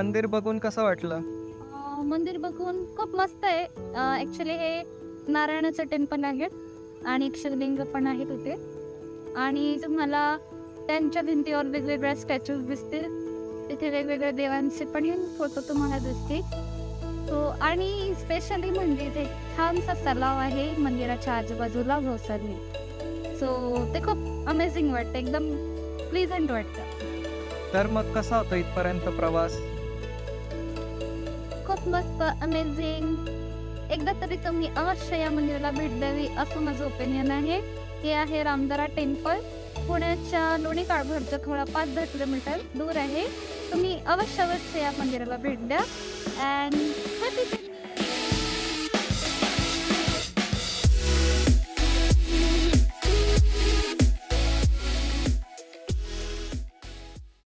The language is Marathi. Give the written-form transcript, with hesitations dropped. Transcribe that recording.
मंदिर बघून कसं वाटलं? मंदिर बघून खूप मस्त आहे. ॲक्च्युली हे नारायणाचं टेम्पल आहे आणि एक शिवलिंग पण आहे तिथे. आणि तुम्हाला त्यांच्या भिंतीवर वेगवेगळ्या स्टॅच्यूज दिसतील. तिथे वेगवेगळ्या देवांचे पण फोटो तुम्हाला दिसतील. सो आणि स्पेशली म्हणजे इथे छानसा तलाव आहे मंदिराच्या आजूबाजूला भोवताली. सो ते खूप अमेझिंग वाटतं, एकदम प्लीझंट वाटतं. तर मग कसा होता इथपर्यंत प्रवास? खूप मस्त, अमेझिंग. एकदा तरी तुम्ही अवश्य या मंदिराला भेट द्यावी असं माझं ओपिनियन आहे. हे आहे रामदरा टेम्पल. पुण्याच्या लोणी काळभोरच्या थोडा 5-10 किलोमीटर दूर आहे. तुम्ही अवश्य या मंदिराला भेट द्या. And happy